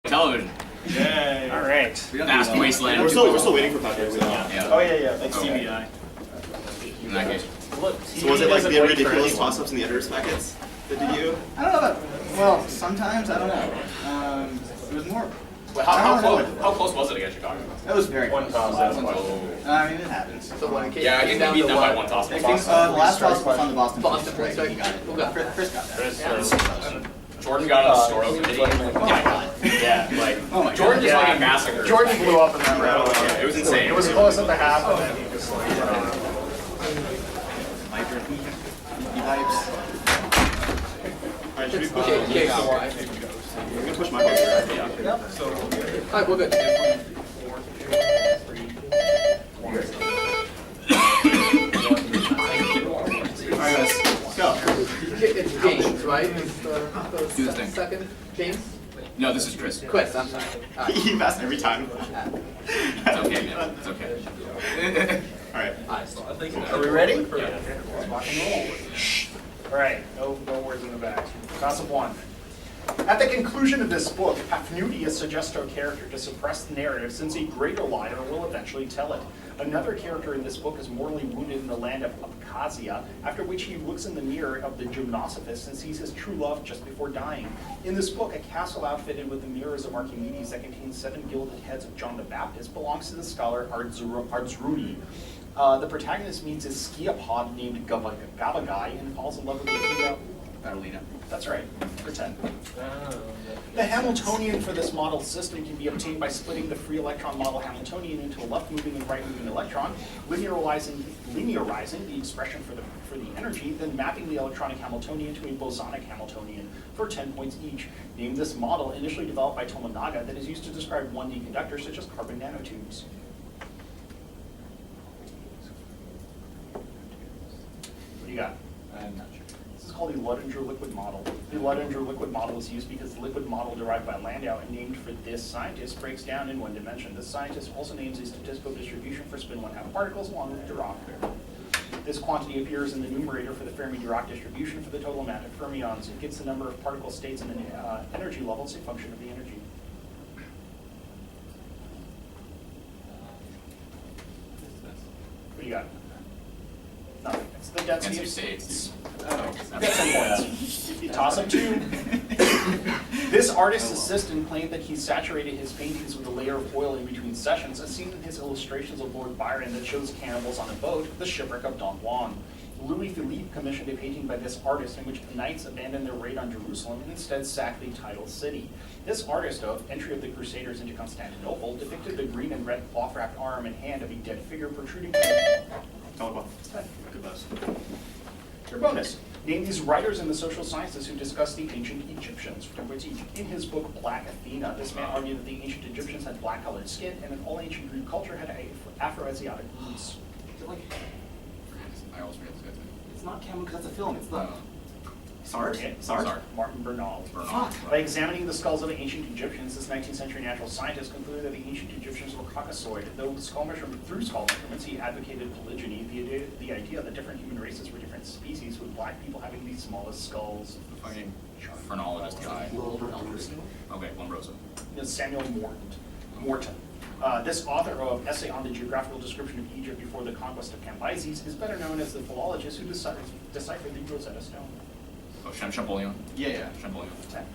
Television. Yay. All right. Vast wasteland. We're still waiting for Patrick. Yeah. Oh yeah. Like CBI. In that case. Look, So was it like the ridiculous toss-ups in the editor's packets that did you? I don't know about, well, sometimes, I don't know. It was more, Wait, how close was it against Chicago? it was very One close. toss. I mean, it happens. So when it came Yeah, I think they beat them by one toss. I think, the last toss was on the Boston Boston Police strike. Police He got it. Who got it? Chris got that. Jordan got on the store open. Oh my god. Yeah, like Oh my Jordan God. just like a massacre. Jordan blew up in that round. Yeah, it was insane. It was close at the half, and then he just like went on. Alright, should we push Jake, Jake, so why? I'm gonna push my character. Yeah. All right, we're good. Alright guys, let's go. It's James, right? Do this thing. Second, James? No, this is Chris. Chris, I'm sorry. All right. He passed every time. It's okay, man. It's okay. Alright. Are we ready? Yeah. Rock and roll. All right, no words in the back. Toss of one. At the conclusion of this book, Paphnutius suggests to a character to suppress the narrative since a greater liar will eventually tell it. Another character in this book is mortally wounded in the land of Abkhazia, after which he looks in the mirror of the Gymnosophist and sees his true love just before dying. In this book, a castle outfitted with the mirrors of Archimedes that contains 7 gilded heads of John the Baptist belongs to the scholar Ardzruni. The protagonist meets a skiapod named Gabagai and falls in love with the female Catalina. That's right, pretend. The Hamiltonian for this model system can be obtained by splitting the free electron model Hamiltonian into a left-moving and right-moving electron, linearizing the expression for the energy, then mapping the electronic Hamiltonian to a bosonic Hamiltonian for 10 points each. Name this model, initially developed by Tomonaga, that is used to describe 1D conductors such as carbon nanotubes. What do you got? I'm not sure. This is called the Ludinger liquid model. The Ludinger liquid model is used because the liquid model derived by Landau and named for this scientist breaks down in one dimension. This scientist also names a statistical distribution for spin 1/2 particles along with Dirac. This quantity appears in the numerator for the Fermi-Dirac distribution for the total amount of fermions. It gives the number of particle states and the energy level as a function of the energy. What do you got? Nothing. It's the density of states. You got 10 points. Toss up 2. This artist's assistant claimed that he saturated his paintings with a layer of oil in between sessions, as seen in his illustrations of Lord Byron that shows cannibals on a boat, The Shipwreck of Don Juan. Louis Philippe commissioned a painting by this artist in which the knights abandoned their raid on Jerusalem and instead sacked the title city. This artist of Entry of the Crusaders into Constantinople depicted the green and red cloth-wrapped arm and hand of a dead figure protruding from Good buzz. Your bonus. Name these writers in the social sciences who discuss the ancient Egyptians. In his book, Black Athena, this man argued that the ancient Egyptians had black-colored skin and that all ancient Greek culture had Afro-Asiatic roots. Is it like, I always forget this guy's name. it's not Cameron because that's a film, it's the... No. Sarge? Sarge. Martin Bernal. Fuck. By examining the skulls of the ancient Egyptians, this 19th century natural scientist concluded that the ancient Egyptians were Caucasoid. Though through skull measurements, he advocated polygyny, the idea that different human races were different species, with black people having the smallest skulls. Fucking phrenologist guy. Okay, Lombroso. Samuel Morton. This author of Essay on the Geographical Description of Egypt Before the Conquest of Cambyses is better known as the philologist who deciphered the Rosetta Stone. Oh, Champollion? Yeah. Champollion. 10.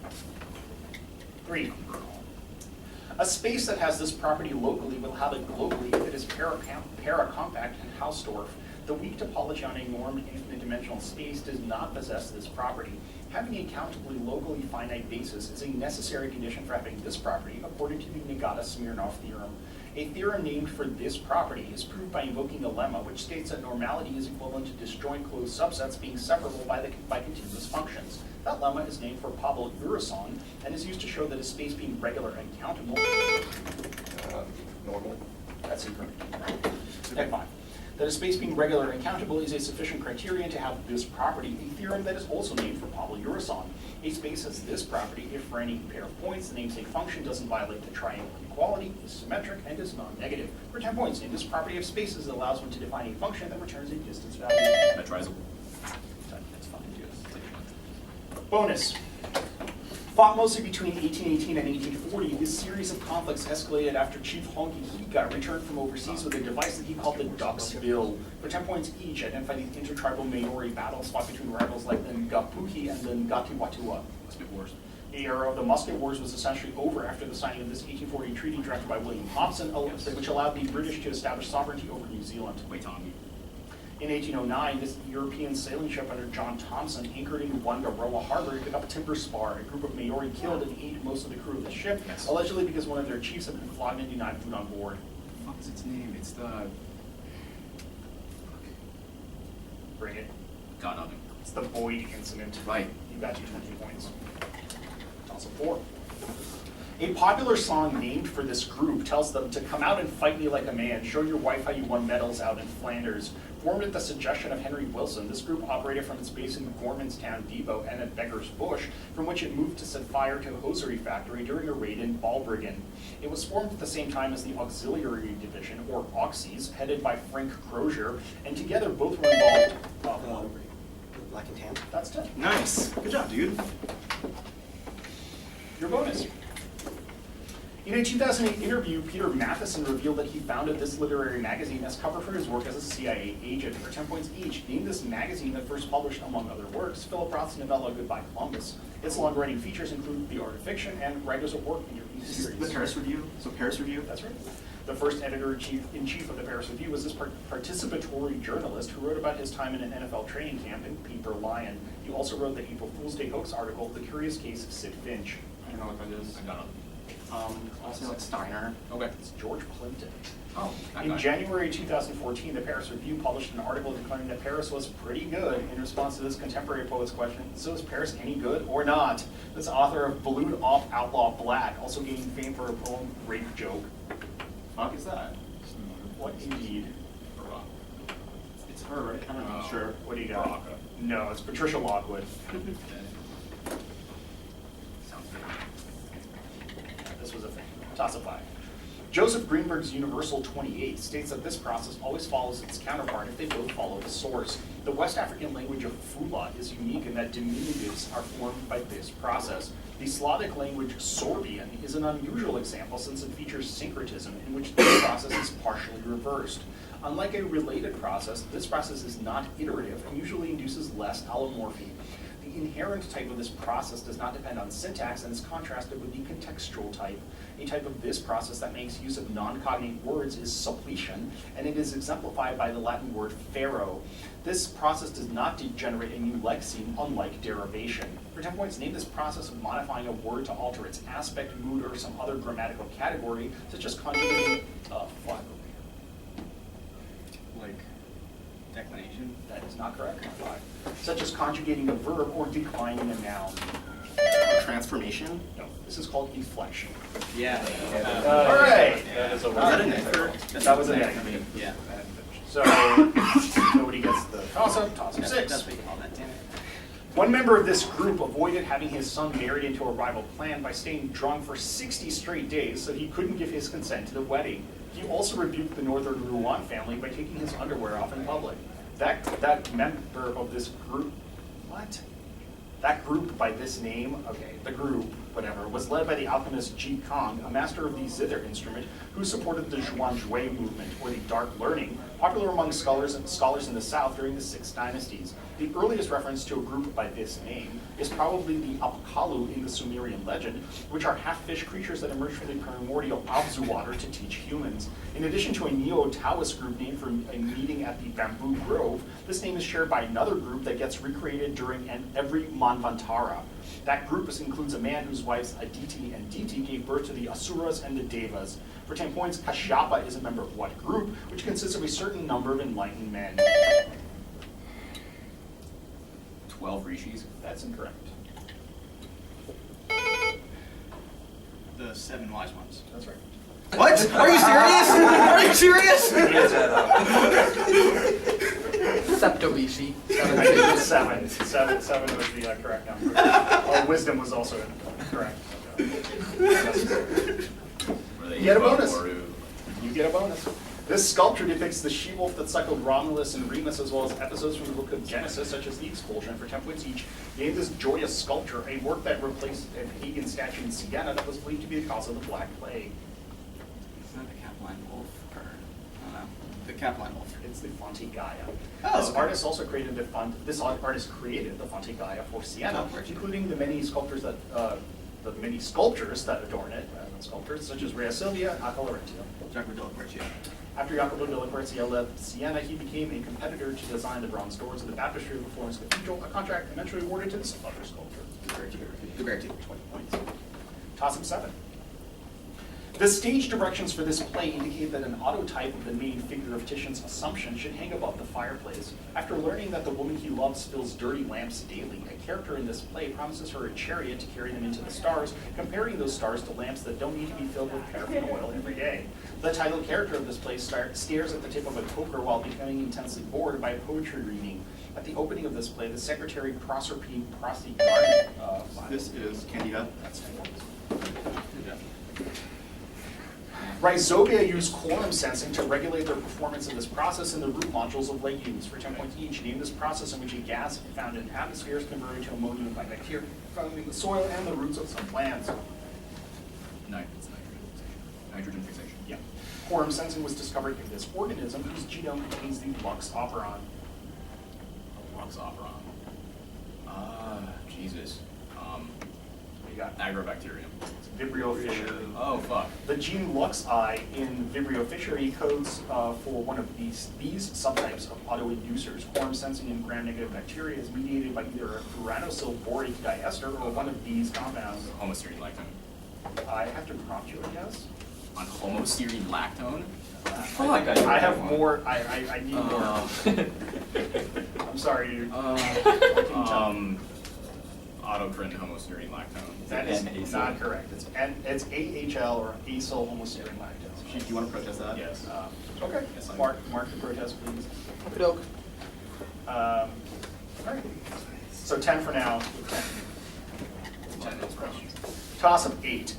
3. A space that has this property locally will have it globally if it is paracompact and Hausdorff. The weak topology on a normed infinite dimensional space does not possess this property. Having a countably locally finite basis is a necessary condition for having this property, according to the Nagata-Smirnov theorem. A theorem named for this property is proved by invoking a lemma, which states that normality is equivalent to disjoint closed subsets being separable by continuous functions. That lemma is named for Pablo Urison and is used to show that a space being regular and countable. Normal. That's incorrect. Okay, fine. That a space being regular and countable is a sufficient criterion to have this property, a theorem that is also named for Pablo Urison. A space has this property if for any pair of points the namesake function doesn't violate the triangle equality, is symmetric, and is non-negative. For 10 points, name this property of spaces that allows one to define a function that returns a distance value. Metrizable. That's fine. Bonus. Fought mostly between 1818 and 1840, this series of conflicts escalated after Chief Hongi Hika returned from overseas with a device that he called the Duck's Bill. For 10 points each, identify these intertribal Maori battles fought between rivals like the Ngapuhi and the Ngatiwatua. Musket Wars. The era of the Musket Wars was essentially over after the signing of this 1840 treaty drafted by William Hobson, which allowed the British to establish sovereignty over New Zealand. Waitangi. In 1809, this European sailing ship under John Thompson anchored in Wangaroa Harbor to pick up a timber spar. A group of Maori killed and ate most of the crew of the ship, Yes. allegedly because one of their chiefs had been flogged and denied food on board. What is its name? It's the Bring it. got nothing. It's the Boyd incident. Right. You got your 20 points. Toss of 4. A popular song named for this group tells them to come out and fight me like a man, show your wife how you won medals out in Flanders. Formed at the suggestion of Henry Wilson, this group operated from its base in Gormanstown Depot and at Beggar's Bush, from which it moved to set fire to a hosiery factory during a raid in Balbriggan. It was formed at the same time as the Auxiliary Division, or Auxies, headed by Frank Crozier, and together both were involved. Black and tan. That's 10. Nice. Good job, dude. Your bonus. In a 2008 interview, Peter Matheson revealed that he founded this literary magazine as cover for his work as a CIA agent. For 10 points each, named this magazine that first published, among other works, Philip Roth's novella Goodbye Columbus. Its long-running features include The Art of Fiction and Writers at Work interview This is series. the Paris Review. So Paris Review. That's right. The first editor-in-chief of the Paris Review was this participatory journalist who wrote about his time in an NFL training camp in Paper Lion. He also wrote the April Fool's Day hoax article, The Curious Case of Sid Finch. I don't know what that is. I got nothing. I'll say like Steiner. Okay. It's George Plimpton. Oh, I In got it. January 2014, the Paris Review published an article declaring that Paris was pretty good in response to this contemporary poet's question, so is Paris any good or not? This author of Balloon Off Outlaw Black also gained fame for a poem, Rape Joke. Fuck is that? What indeed? It's her, right? I don't know. Sure. What do you got? Baraka. No, it's Patricia Lockwood. Sounds good. This was a thing. Toss of 5. Joseph Greenberg's Universal 28 states that this process always follows its counterpart if they both follow the source. The West African language of Fula is unique in that diminutives are formed by this process. The Slavic language Sorbian is an unusual example since it features syncretism in which this process is partially reversed. Unlike a related process, this process is not iterative and usually induces less allomorphy. The inherent type of this process does not depend on syntax and is contrasted with the contextual type. A type of this process that makes use of non-cognate words is suppletion, and it is exemplified by the Latin word pharaoh. This process does not generate a new lexeme, unlike derivation. For 10 points, name this process of modifying a word to alter its aspect, mood, or some other grammatical category, such as conjugating Like declination. that is not correct. Such as conjugating a verb or declining a noun. Transformation. No, this is called inflection. Yeah. All right. That is a Was that word. a name? That was a name. Yeah. So nobody gets the toss-up. Toss-up 6. That's what you call that, damn it. One member of this group avoided having his son married into a rival clan by staying drunk for 60 straight days so he couldn't give his consent to the wedding. He also rebuked the Northern Rouen family by taking his underwear off in public. That member of this group, what? That group by this name, okay, the group, whatever, was led by the alchemist Ji Kong, a master of the zither instrument, who supported the Zhuangzhui movement, or the Dark Learning, popular among scholars in the South during the 6 dynasties. The earliest reference to a group by this name is probably the Apakalu in the Sumerian legend, which are half-fish creatures that emerged from the primordial Abzu water to teach humans. In addition to a Neo-Taoist group named for a meeting at the Bamboo Grove, this name is shared by another group that gets recreated during every Manvantara. That group includes a man whose wives Aditi and Diti gave birth to the Asuras and the Devas. For 10 points, Kashyapa is a member of what group, which consists of a certain number of enlightened men? 12 Rishis. That's incorrect. The 7 wise ones. That's right. What? Are you serious? Are you serious? Septorishi. I did 7. 7 was the correct number. Wisdom was also correct. Were they You get a Eva bonus. or Uru? You get a bonus. This sculpture depicts the she-wolf that suckled Romulus and Remus, as well as episodes from the book of Genesis, such as the expulsion, for 10 points each. Named as Joyous Sculpture, a work that replaced a pagan statue in Siena that was believed to be the cause of the Black Plague. Isn't that the Capline Wolf? Or, I don't know. The Capline Wolf. It's the Fonte Gaia. Oh, This okay. artist also created this artist created the Fonte Gaia for Siena, including the many sculptures that adorn it, rather than sculptures, such as Rhea Silvia, Acca Laurentio. Jacopo della Quercia. After Jacopo della Quercia left Siena, he became a competitor to design the bronze doors of the baptistry of the Florence Cathedral, a contract eventually awarded to this other sculptor. Ghiberti. 20 points. Toss-up 7. The stage directions for this play indicate that an autotype of the main figure of Titian's Assumption should hang above the fireplace. After learning that the woman he loves spills dirty lamps daily, a character in this play promises her a chariot to carry them into the stars, comparing those stars to lamps that don't need to be filled with paraffin oil every day. The title character of this play stares at the tip of a poker while becoming intensely bored by a poetry reading. At the opening of this play, the secretary Proserpine This is Candida. That's 10 points. Rhizobia use quorum sensing to regulate their performance in this process in the root nodules of legumes. For 10 points each, name this process in which a gas found in atmosphere is converted to ammonium by bacteria found in the soil and the roots of some plants. Nitrogen fixation. Yeah. Quorum sensing was discovered in this organism whose genome contains the lux operon. Lux operon. Jesus. You got Agrobacterium. Vibrio fischeri. Oh, fuck. The gene LuxI in Vibrio fischeri codes for one of these subtypes of autoinducers. Quorum sensing in gram-negative bacteria is mediated by either a uranosyl boric diester or one of these compounds. Homoserine lactone. I have to prompt you, I guess. On homoserine lactone? I have more. I need more. I'm sorry, dude. Autocrine homoserine lactone. That is not correct. It's AHL or acyl homoserine lactose. Do you want to protest that? Yes. Okay. Yes, I- Mark the protest, please. Doke. All right. So 10 for now. 10 next question. Toss of 8.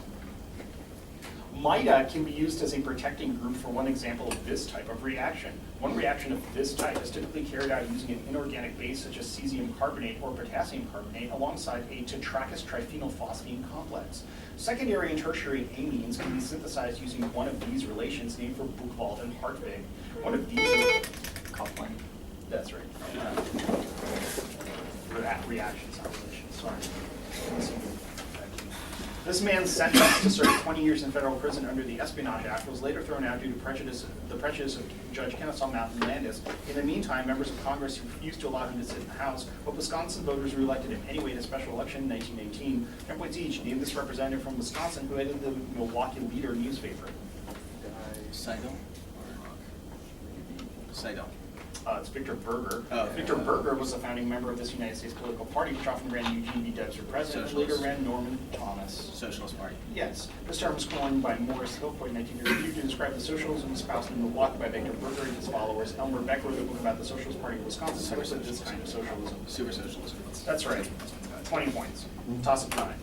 MIDA can be used as a protecting group for one example of this type of reaction. One reaction of this type is typically carried out using an inorganic base such as cesium carbonate or potassium carbonate alongside a tetrakis triphenylphosphine complex. Secondary and tertiary amines can be synthesized using one of these relations named for Buchwald and Hartwig. One of these is coupling. That's right. Reactions, not relations. Sorry. This man's sentence to serve 20 years in federal prison under the Espionage Act was later thrown out due to the prejudice of Judge Kennesaw Mountain Landis. In the meantime, members of Congress refused to allow him to sit in the House, but Wisconsin voters reelected him anyway in a special election in 1918. 10 points each. Name this representative from Wisconsin who edited the Milwaukee Leader newspaper. Seidel? Seidel. It's Victor Berger. Oh. Victor Berger was a founding member of this United States political party, which often ran Eugene B. Debs for president, and later Socialist. ran Norman Thomas. Socialist Party. Yes. This term was coined by Morris Hillcoat in 1932 to describe the socialism espoused in Milwaukee by Victor Berger and his followers. Elmer Beck wrote a book about the Socialist Party of Wisconsin, source of this kind of socialism. Super socialism. That's right. 20 points. Toss of 9.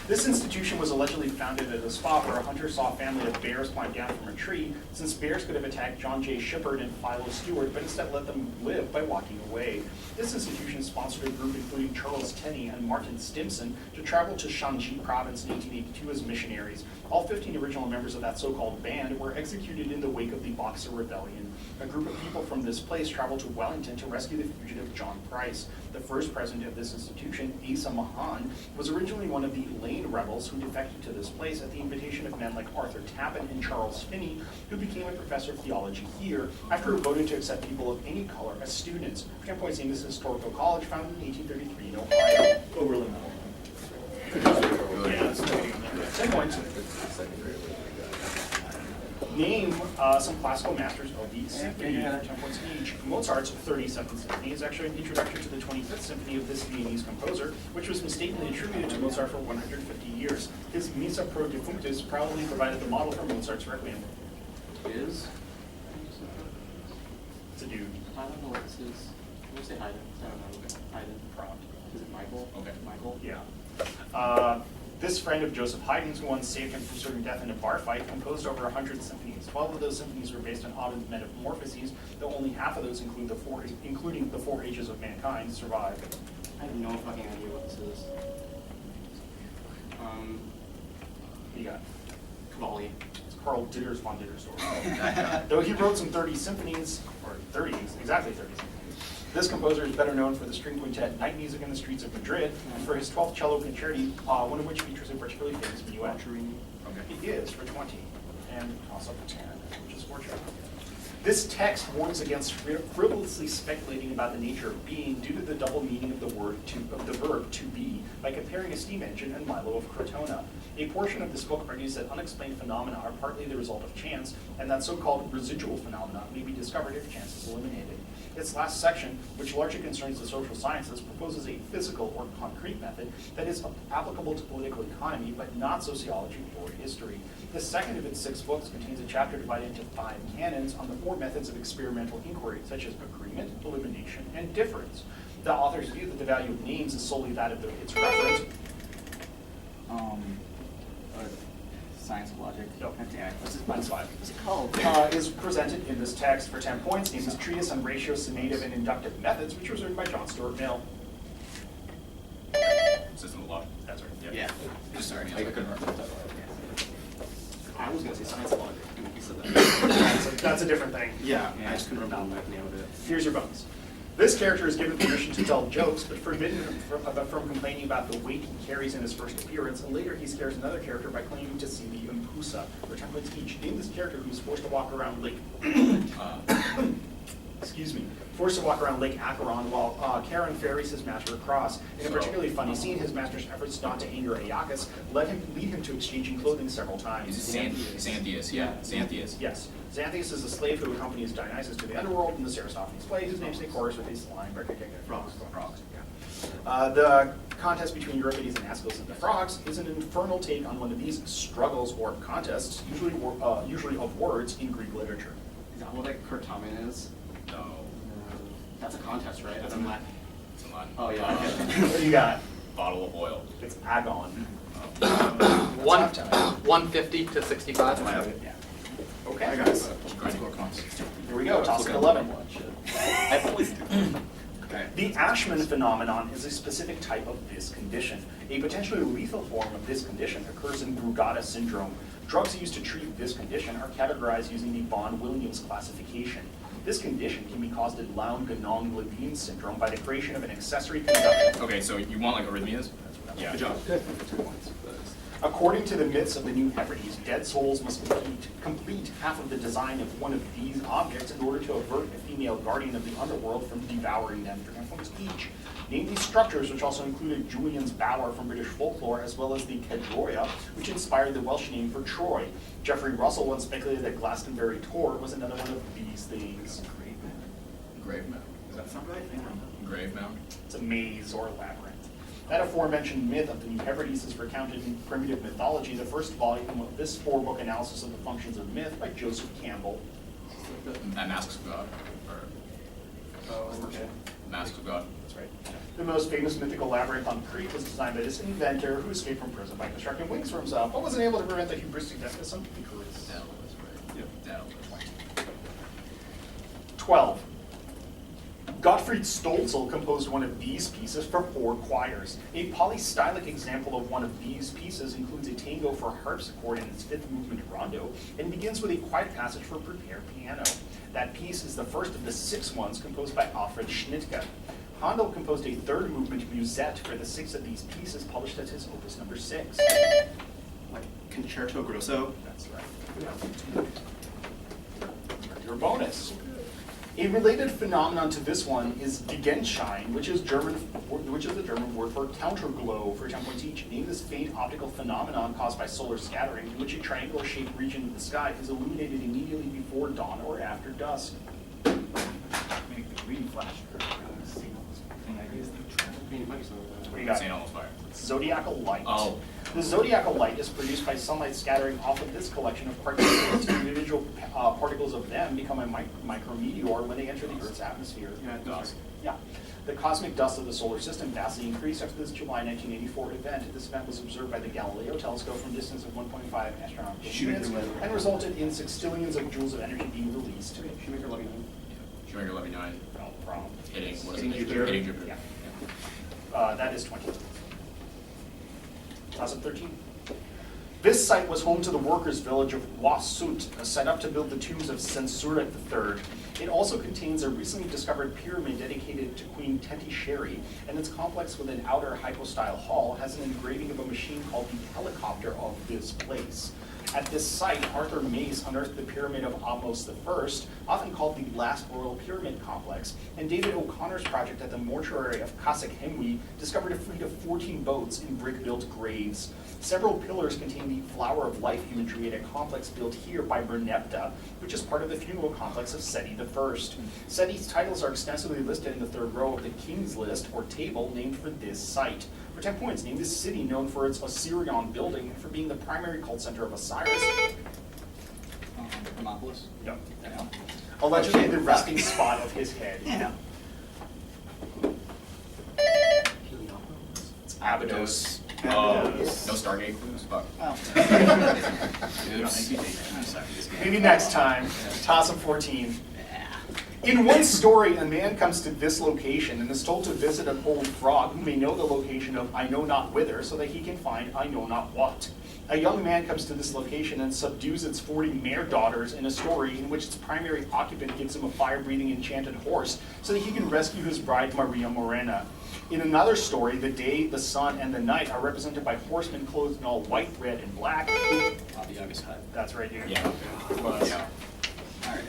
This institution was allegedly founded at a spot where a hunter saw a family of bears climb down from a tree, since bears could have attacked John J. Shippard and Philo Stewart, but instead let them live by walking away. This institution sponsored a group including Charles Tenney and Martin Stimson to travel to Shanxi province in 1882 as missionaries. All 15 original members of that so-called band were executed in the wake of the Boxer Rebellion. A group of people from this place traveled to Wellington to rescue the fugitive John Price. The first president of this institution, Asa Mahan, was originally one of the Lane rebels who defected to this place at the invitation of men like Arthur Tappan and Charles Finney, who became a professor of theology here after it voted to accept people of any color as students. 10 points in this historical college founded in 1833 in Ohio. Oberlin. Yeah, 10 points. Name some classical masters of the symphony. 10 points each. Mozart's 32nd Symphony is actually an introduction to the 25th Symphony of this Viennese composer, which was mistakenly attributed to Mozart for 150 years. His Missa pro defunctis probably provided the model for Mozart's Requiem. Is? It's a dude. I don't know what this is. I'm gonna say Haydn. I don't know. Haydn. Prompt. Is it Michael? Okay. Michael? Yeah. This friend of Joseph Haydn's, who once saved him from certain death in a bar fight, composed over 100 symphonies. 12 of those symphonies were based on Auden's Metamorphoses, though only half of those including the four ages of mankind, survive. I have no fucking idea what this is. What you got? Cavalli. It's Carl Ditters von Dittersdorf. Though he wrote some 30 symphonies, or 30, exactly 30 symphonies, this composer is better known for the string quintet Night Music in the Streets of Madrid, and for his 12th cello concerti, one of which features a particularly famous minuet. He is for 20, and also for 10, which is fortunate. This text warns against frivolously speculating about the nature of being due to the double meaning of the verb to be by comparing a steam engine and Milo of Crotona. A portion of this book argues that unexplained phenomena are partly the result of chance, and that so-called residual phenomena may be discovered if chance is eliminated. Its last section, which largely concerns the social sciences, proposes a physical or concrete method that is applicable to political economy, but not sociology or history. The second of its 6 books contains a chapter divided into 5 canons on the 4 methods of experimental inquiry, such as agreement, elimination, and difference. The author's view that the value of names is solely that of its reference. Science of logic. Nope. Yeah. Mine's 5. What's it called? Is presented in this text for 10 points, named his treatise on ratio, summative, and inductive methods, which was written by John Stuart Mill. System of logic. That's right. Yeah. Just sorry, I couldn't remember. I was gonna say science of logic. You said that. That's a different thing. Yeah, I just couldn't remember the name of it. Here's your bonus. This character is given permission to tell jokes, but forbidden from complaining about the weight he carries in his first appearance, and later he scares another character by claiming to see the Impusa, or templates each. Name this character who's forced to walk around Lake forced to walk around Lake Acheron while Charon ferries his master across. In a particularly funny scene, his master's efforts not to anger Aeacus lead him to exchanging clothing several times. Xanthias, yeah. Xanthias. Yes. Xanthias is a slave who accompanies Dionysus to the underworld in the Aristophanes play, whose namesake chorus with a slime Frogs. Yeah. The contest between Euripides and Aeschylus and the Frogs is an infernal take on one of these struggles or contests, usually of words in Greek literature. Is that what like Kurtamen is? No. That's a contest, right? That's in Latin. It's a lot. Oh yeah. Okay. What do you got? Bottle of oil. It's agon. 150 to 65. Yeah. Okay. Hi guys. Here we go. Toss of 11. I always do. Okay. The Ashman phenomenon is a specific type of this condition. A potentially lethal form of this condition occurs in Brugada syndrome. Drugs used to treat this condition are categorized using the Vaughan-Williams classification. This condition can be caused in Lown-Ganong-Levine syndrome by the creation of an accessory conductor. Okay, so you want like arrhythmias? Yeah. Good job. According to the myths of the New Hebrides, dead souls must complete half of the design of one of these objects in order to avert a female guardian of the underworld from devouring them for 10 points each. Name these structures, which also included Julian's Bower from British folklore, as well as the Kedroia, which inspired the Welsh name for Troy. Geoffrey Russell once speculated that Glastonbury Tor was another one of these things. Grave mound. Does that sound right? Grave mound. It's a maze or labyrinth. That aforementioned myth of the New Hebrides is recounted in Primitive Mythology, the first volume of this 4-book analysis of the functions of myth by Joseph Campbell. And Masks of God. Or Oh, okay. Masks of God. That's right. The most famous mythical labyrinth on Crete was designed by this inventor who escaped from prison by constructing wings for himself, but wasn't able to prevent the hubristic death of some Icarus. Dell, that's right. Yep. Dell. 12. Gottfried Stolzel composed one of these pieces for 4 choirs. A polystylic example of one of these pieces includes a tango for harpsichord in its 5th movement rondo, and begins with a quiet passage for prepared piano. That piece is the first of the 6 ones composed by Alfred Schnittke. Handel composed a 3rd movement musette for the 6 of these pieces, published as his opus number 6. Like Concerto Grosso. That's right. Your bonus. A related phenomenon to this one is Gegenschein, which is the German word for counterglow for 10 points each. Name this faint optical phenomenon caused by solar scattering, in which a triangular-shaped region of the sky is illuminated immediately before dawn or after dusk. Make the green flash. What do you got? St. Elmo's fire. Zodiacal light. Oh. The zodiacal light is produced by sunlight scattering off of this collection of particles. Individual particles of them become a micrometeor when they enter the Earth's atmosphere. Yeah, Dusk. Yeah. The cosmic dust of the solar system vastly increased after this July 1984 event. This event was observed by the Galileo telescope from a distance of 1.5 astronomical units and resulted in sextillions of joules of energy being released. Shoemaker Levy 9. Shoemaker Levy 9. No problem. Hitting, what is Hitting it? Jupiter. Hitting Jupiter. Yeah. That is 20. Toss up 13. This site was home to the workers' village of Wasut, set up to build the tombs of Sensuret III. It also contains a recently discovered pyramid dedicated to Queen Teti Sheri, and its complex with an outer hypostyle hall has an engraving of a machine called the helicopter of this place. At this site, Arthur Mace unearthed the pyramid of Ahmose I, often called the last royal pyramid complex, and David O'Connor's project at the mortuary of Casek Hemwi discovered a fleet of 14 boats in brick-built graves. Several pillars contain the flower of life imagery at a complex built here by Bernepta, which is part of the funeral complex of Seti I. Seti's titles are extensively listed in the third row of the King's List, or table, named for this site. For 10 points, name this city known for its Osirion building and for being the primary cult center of Osiris. Hermopolis? No. No. Allegedly the resting spot of his head. Yeah. It's Abydos. Oh, no Stargate? Fuck. Oh. Oops. I'm sorry, this game. Maybe next time. Toss of 14. Yeah. In one story, a man comes to this location and is told to visit an old frog who may know the location of I know not whither so that he can find I know not what. A young man comes to this location and subdues its 40 mare daughters in a story in which its primary occupant gives him a fire-breathing enchanted horse so that he can rescue his bride Maria Morena. In another story, the day, the sun, and the night are represented by horsemen clothed in all white, red, and black. Bobby Yaga's hut. That's right here. Yeah. Yeah. All right.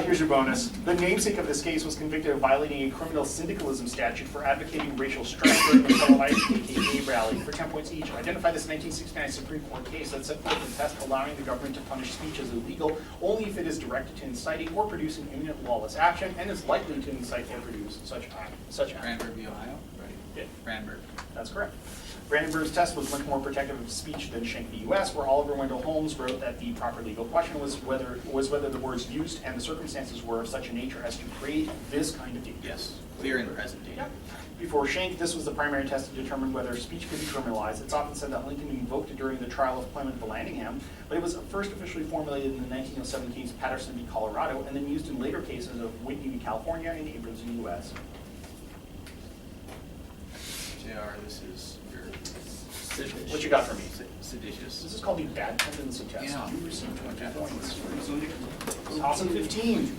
Here's your bonus. The namesake of this case was convicted of violating a criminal syndicalism statute for advocating racial strife during the televised KKK rally. For 10 points each, identify this 1969 Supreme Court case that set forth a test allowing the government to punish speech as illegal only if it is directed to inciting or producing imminent lawless action and is likely to incite or produce such action. Brandenburg, v. Ohio? Right. Yeah. Brandenburg. That's correct. Brandenburg's test was much more protective of speech than Schenck v. U.S., where Oliver Wendell Holmes wrote that the proper legal question was whether the words used and the circumstances were of such a nature as to create this kind of danger. Yes. Clear and present danger. Yep. Before Schenck, this was the primary test to determine whether speech could be criminalized. It's often said that Lincoln invoked it during the trial of Clement Vallandigham, but it was first officially formulated in the 1907 case Patterson v. Colorado, and then used in later cases of Whitney v. California and Abrams v. U.S. JR, this is your What you got for me? seditious. This is called the bad tendency test. Yeah. You received 20 points. Awesome 15.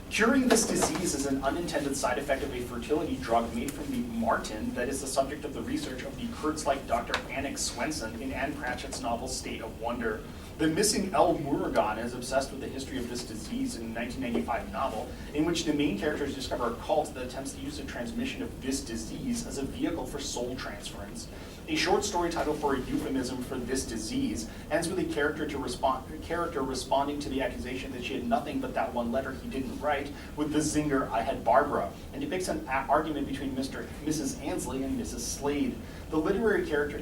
Curing this disease is an unintended side effect of a fertility drug made from the marten that is the subject of the research of the Kurtz-like Dr. Annick Swenson in Anne Pratchett's novel State of Wonder. The missing El Murugan is obsessed with the history of this disease in a 1995 novel, in which the main characters discover a cult that attempts to use the transmission of this disease as a vehicle for soul transference. A short story title for a euphemism for this disease ends with a character responding to the accusation that she had nothing but that one letter he didn't write with the zinger, I had Barbara, and depicts an argument between Mrs. Ansley and Mrs. Slade. A literary character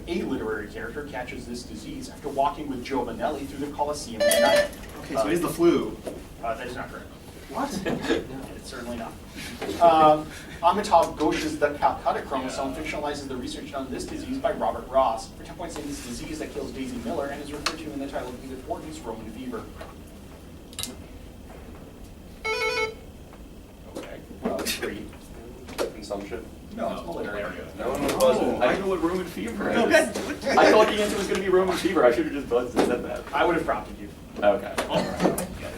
catches this disease after walking with Joe Bonelli through the Colosseum at night. Okay, so it is the flu. That is not correct. What? It's certainly not. Amitav Ghosh's The Calcutta Chromosome fictionalizes the research on this disease by Robert Ross. For 10 points in this disease that kills Daisy Miller and is referred to in the title of Edith Wharton's Roman Fever. Okay, well, 3. Consumption. No, it's malaria. No one was buzzing. I know what Roman fever is. Oh, God. I thought the answer was going to be Roman fever. I should have just buzzed and said that. I would have prompted you. Okay.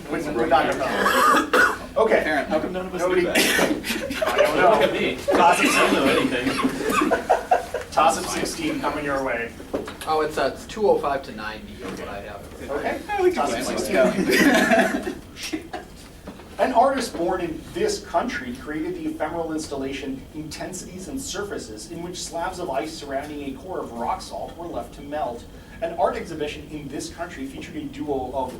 Would not have done. Okay. Apparently. How come none of us Nobody. knew that? I don't know. Look at me. Toss I don't know anything. Toss of 16 coming your way. Oh, it's 205 to 90 is what I have. Okay. Toss of Let's 16. An artist born in this country created the ephemeral installation Intensities and Surfaces, in which slabs of ice surrounding a core of rock salt were left to melt. An art exhibition in this country featured a duo's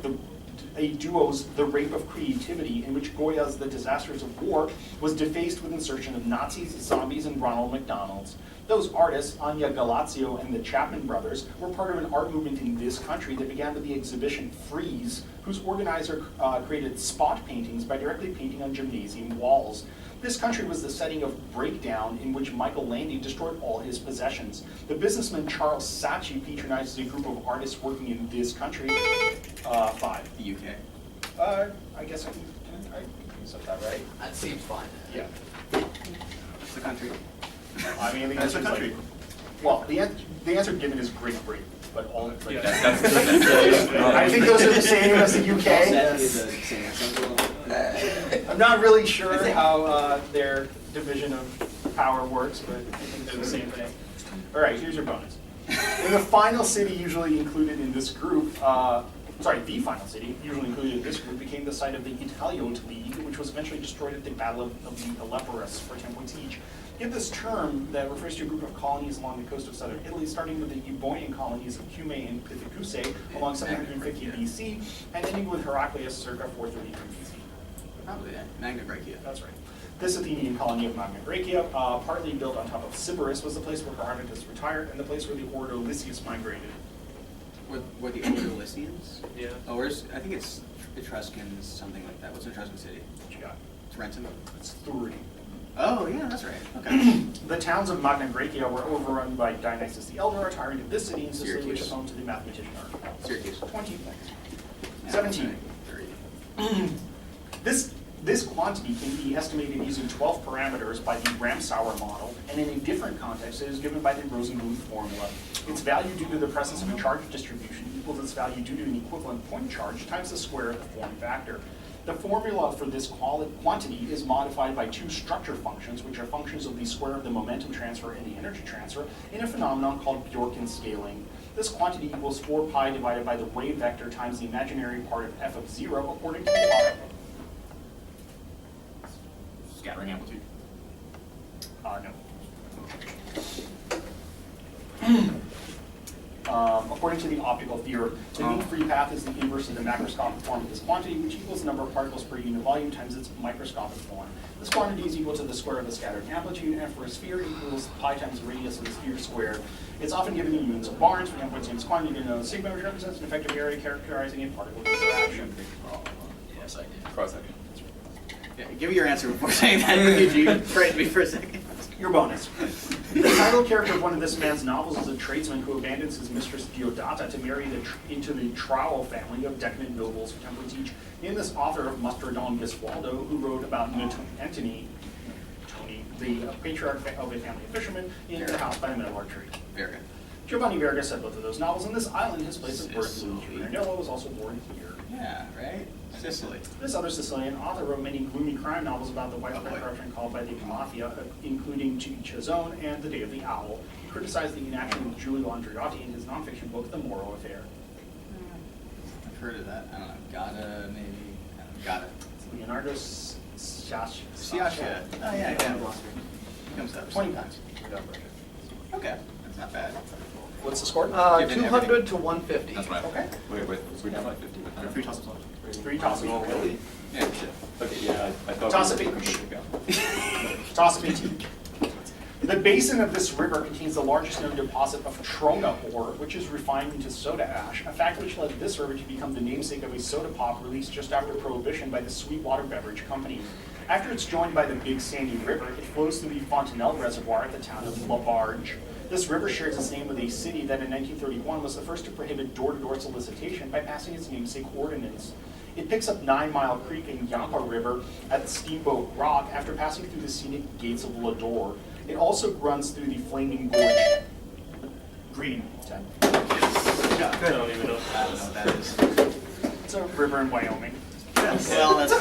The Rape of Creativity, in which Goya's The Disasters of War was defaced with insertion of Nazis, zombies, and Ronald McDonald's. Those artists, Anya Galazio and the Chapman brothers, were part of an art movement in this country that began with the exhibition Freeze, whose organizer created spot paintings by directly painting on gymnasium walls. This country was the setting of Breakdown, in which Michael Landy destroyed all his possessions. The businessman Charles Saatchi patronized a group of artists working in this country. 5. The UK. I guess I can set that right. That seems fine. Yeah. It's the country. I mean, the That's the answer's country. well, the answer given is Great Britain, but all like, Yeah, that's I think those are the same as the UK. I'm not really sure how their division of power works, but I think they're the same thing. All right, here's your bonus. In the final city usually included in this group, the final city usually included in this group became the site of the Italiote League, which was eventually destroyed at the Battle of the Aleporus for 10 points each. Give this term that refers to a group of colonies along the coast of southern Italy, starting with the Euboean colonies of Cumae and Pithecusae along 750 BC, and ending with Heraclius circa 432 BC. Probably, yeah. Magna Graecia. That's right. This Athenian colony of Magna Graecia, partly built on top of Sybaris, was the place where Herodotus retired and the place where the horde of Lysias migrated. Were the Odolisians? Yeah. Oh, where's, I think it's Etruscans, something like that. What's an Etruscan city? What you got? Tarentum? It's 3. Oh, yeah, that's right. Okay. The towns of Magna Graecia were overrun by Dionysius the Elder, a tyrant of this city in Sicily, which is home to the mathematician Aristotle. Syracuse. 20 points. Yeah, 17. 30. This quantity can be estimated using 12 parameters by the Ramsauer model, and in a different context, it is given by the Rosenblum formula. Its value due to the presence of a charge distribution equals its value due to an equivalent point charge times the square of the form factor. The formula for this quantity is modified by 2 structure functions, which are functions of the square of the momentum transfer and the energy transfer, in a phenomenon called Bjorken scaling. This quantity equals 4 pi divided by the wave vector times the imaginary part of f of 0 according to the model. scattering amplitude. No. According to the optical theorem, the mean free path is the inverse of the macroscopic form of this quantity, which equals the number of particles per unit volume times its microscopic form. This quantity is equal to the square of the scattered amplitude, and for a sphere equals pi times the radius of the sphere squared. It's often given in units of barns. For example, its quantity denoted sigma, which represents an effective area characterizing a particle interaction. Yes, I did. Cross second. Yeah, give me your answer before saying that. You frightened me for a second. Your bonus. The title character of one of this man's novels is a tradesman who abandons his mistress Diodata to marry into the Trowel family of decadent nobles for 10 points each. In this author of Mastrodon Gesualdo, who wrote about Tony, the patriarch of a family of fishermen, in the house by the meadowlark tree. Very good. Giovanni Verga said both of those novels, and this island, his place of birth, Giulianello, was also born here. Yeah, right? Sicily. This other Sicilian author wrote many gloomy crime novels about the widespread corruption called by the mafia, including Ciccione and The Day of the Owl. He criticized the inaction of Giulio Andreotti in his nonfiction book, The Moro Affair. I've heard of that. I don't know. Gotta, maybe. I don't know. Gotta. Leonardo Sciascia. Sciascia. Oh, yeah, yeah. He comes up 20 sometimes. Okay, that's not bad. What's the score? Given 200 to 150. That's right. Okay. Wait, we have like 50 with 3 tosses left. 3 tosses. Really? Yeah, shit. Okay, yeah, I thought. Toss we it. were good to go. Toss of 18. The basin of this river contains the largest known deposit of trona ore, which is refined into soda ash, a fact which led this river to become the namesake of a soda pop released just after Prohibition by the Sweetwater Beverage Company. After it's joined by the Big Sandy River, it flows through the Fontenelle Reservoir at the town of La Barge. This river shares its name with a city that in 1931 was the first to prohibit door-to-door solicitation by passing its namesake ordinance. It picks up 9 Mile Creek and Yampa River at the Steamboat Rock after passing through the scenic gates of Ladore. It also runs through the Flaming Gorge. Green. 10. I don't even know. I don't know what that is. It's a river in Wyoming. Well, that's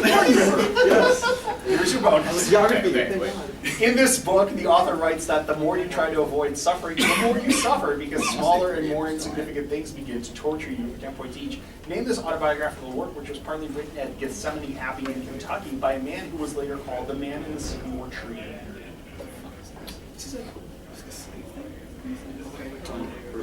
Here's your bonus. Wait. In this book, the author writes that the more you try to avoid suffering, the more you suffer because smaller and more insignificant things begin to torture you for 10 points each. Name this autobiographical work, which was partly written at Gethsemane Abbey in Kentucky by a man who was later called the Man in the Sycamore Tree.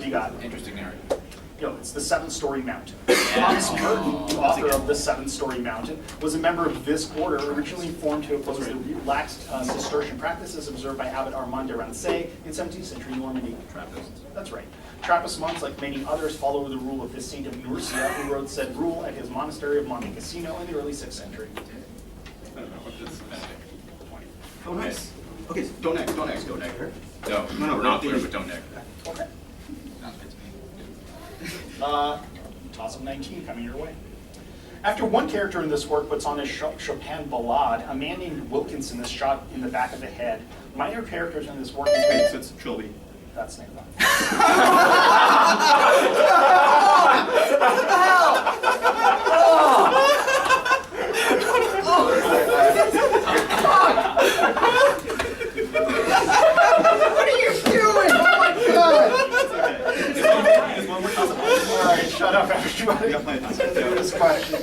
You got it. Interesting narrative. It's the 7-story mountain. Thomas Merton, the author of The 7-Story Mountain, was a member of this order, originally formed to oppose the relaxed Cistercian practices observed by Abbot Armand de Rancé in 17th century Normandy. Trappists. That's right. Trappist monks, like many others, follow the rule of this saint of Nursia, who wrote said rule at his monastery of Monte Cassino in the early 6th century. I don't know what this is. Oh, nice. Okay, so don't next, don't next, go next. No, No, we're not the- clear, but don't neg. Okay. Sounds good to me. Toss of 19 coming your way. After one character in this work puts on his Chopin ballade, a man named Wilkinson is shot in the back of the head. Minor characters in this work Wait, include... so it's Trilby. That's not fun. What are you doing? Oh my god! Just one more toss of All right, shut up, everybody. We got plenty of time. This question.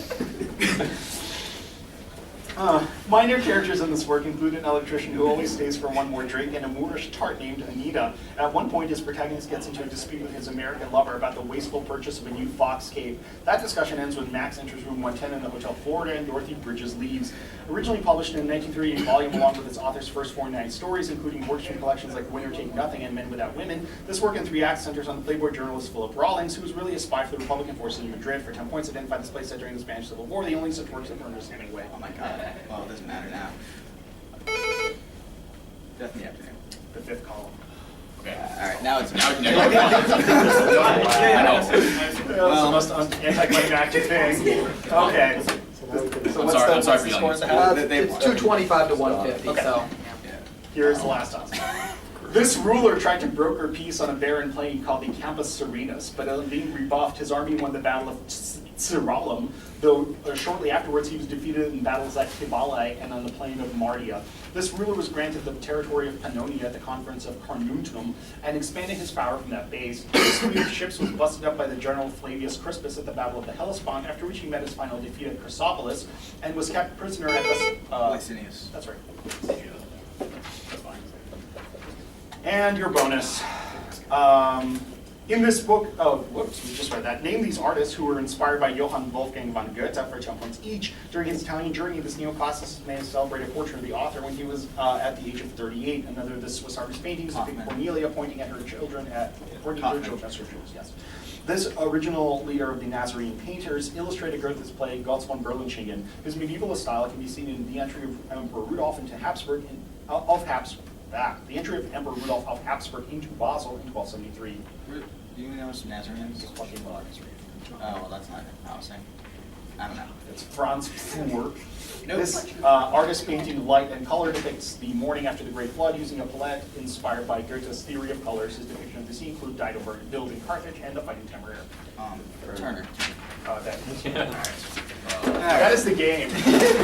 Minor characters in this work include an electrician who always stays for one more drink and a Moorish tart named Anita. At one point, his protagonist gets into a dispute with his American lover about the wasteful purchase of a new fox cape. That discussion ends when Max enters room 110 in the Hotel Florida and Dorothy Bridges leaves. Originally published in a 1938 volume along with its author's first 49 stories, including works from collections like Winner Take Nothing and Men Without Women, this work in 3 acts centers on the Playboy journalist Philip Rawlings, who was really a spy for the Republican forces in Madrid. For 10 points, identified this place set during the Spanish Civil War, the only such works that Ernest Hemingway. Oh my god. Well, it doesn't matter now. Death in the afternoon. The 5th column. Okay. Alright, now it's Now, me. now you're fine. I know. That's the most anticlimactic thing. Okay. I'm sorry for yelling. It's 225 to 150, Okay. so. Yeah. Here's the last toss. This ruler tried to broker peace on a barren plain called the Campus Serenus, but being rebuffed, his army won the Battle of Cyralum, though shortly afterwards he was defeated in battles at Kibalae and on the plain of Mardia. This ruler was granted the territory of Pannonia at the conference of Carnuntum and expanded his power from that base. His fleet of ships was busted up by the general Flavius Crispus at the Battle of the Hellespont, after which he met his final defeat at Chrysopolis and was kept prisoner at the... Licinius. That's right. That's fine. And your bonus. In this book, whoops, we just read that. Name these artists who were inspired by Johann Wolfgang von Goethe for 10 points each. During his Italian journey, this neoclassicist may have celebrated a portrait of the author when he was at the age of 38. Another of the Swiss artist paintings depicts Cornelia pointing at her children yes. This original leader of the Nazarene painters illustrated Goethe's play Gott von Berlichingen. His medievalist style can be seen in the entry of Emperor Rudolf into Habsburg, the entry of Emperor Rudolf of Habsburg into Basel in 1273. Do you know some Nazarenes? Oh, well, that's not housing. I don't know. It's Franz Fuhr. Nope. This artist painting light and color depicts the morning after the Great Flood using a palette inspired by Goethe's theory of colors. His depiction of the sea include Deidelberg building Carthage and the fighting Temeraire. Turner. That is the game.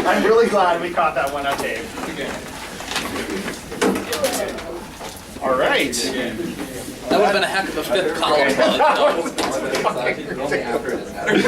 I'm really glad we caught that one on tape. All right. That would have been a heck of a 5th column. Okay. But no. Only after it is happening.